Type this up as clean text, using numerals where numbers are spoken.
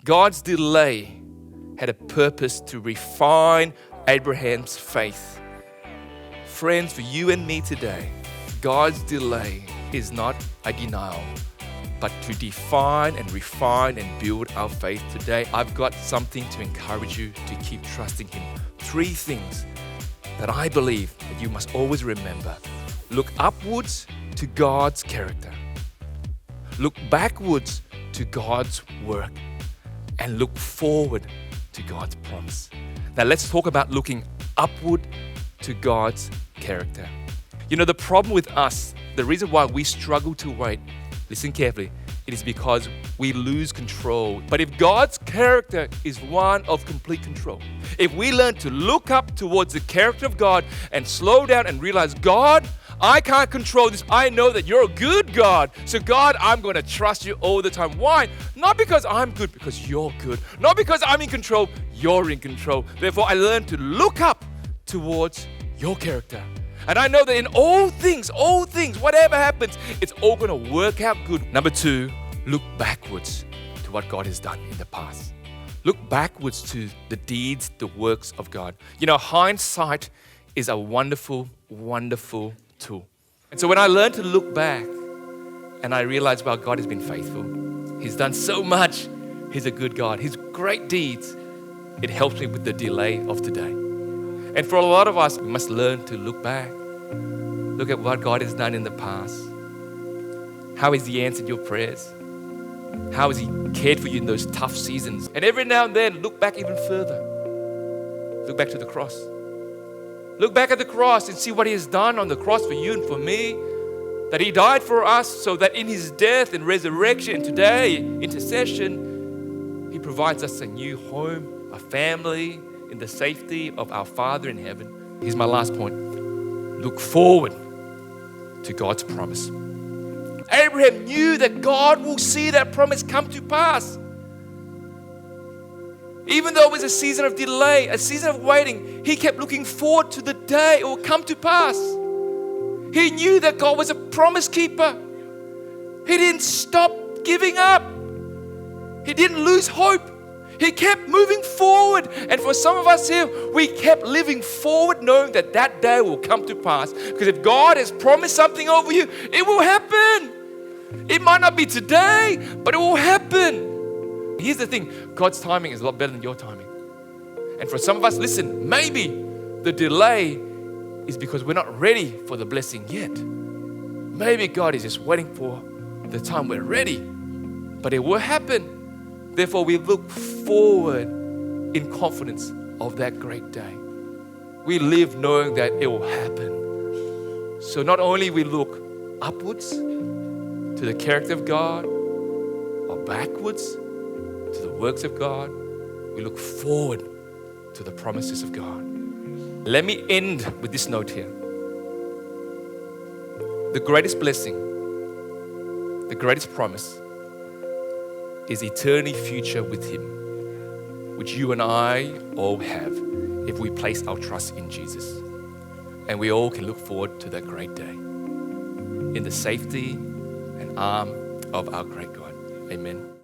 God's delay had a purpose to refine Abraham's faith. Friends, for you and me today, God's delay is not a denial, but to define and refine and build our faith today. I've got something to encourage you to keep trusting Him. 3 things that I believe that you must always remember. Look upwards to God's character. Look backwards to God's work. And look forward to God's promise. Now let's talk about looking upward to God's character. You know, the problem with us, the reason why we struggle to wait, listen carefully, it is because we lose control. But if God's character is one of complete control, if we learn to look up towards the character of God and slow down and realize, God, I can't control this. I know that you're a good God. So God, I'm going to trust you all the time. Why? Not because I'm good, because you're good. Not because I'm in control, you're in control. Therefore, I learn to look up towards your character. And I know that in all things, whatever happens, it's all going to work out good. Number 2, look backwards to what God has done in the past. Look backwards to the deeds, the works of God. You know, hindsight is a wonderful, wonderful tool. And so when I learn to look back and I realize, well, God has been faithful. He's done so much. He's a good God. His great deeds, it helps me with the delay of today. And for a lot of us, we must learn to look back. Look at what God has done in the past. How has He answered your prayers? How has He cared for you in those tough seasons? And every now and then, look back even further. Look back to the cross. Look back at the cross and see what He has done on the cross for you and for me. That He died for us so that in His death and resurrection and today, intercession, He provides us a new home, a family, in the safety of our Father in heaven. Here's my last point. Look forward to God's promise. Abraham knew that God will see that promise come to pass. Even though it was a season of delay, a season of waiting, he kept looking forward to the day it will come to pass. He knew that God was a promise keeper. He didn't stop giving up. He didn't lose hope. He kept moving forward. And for some of us here, we kept living forward knowing that that day will come to pass. Because if God has promised something over you, it will happen. It might not be today, but it will happen. Here's the thing, God's timing is a lot better than your timing. And for some of us, listen, maybe the delay is because we're not ready for the blessing yet. Maybe God is just waiting for the time we're ready, but it will happen. Therefore, we look forward in confidence of that great day. We live knowing that it will happen. So not only we look upwards to the character of God or backwards to the works of God, we look forward to the promises of God. Let me end with this note here. The greatest blessing, the greatest promise is eternity future with Him, which you and I all have if we place our trust in Jesus. And we all can look forward to that great day in the safety and arm of our great God. Amen.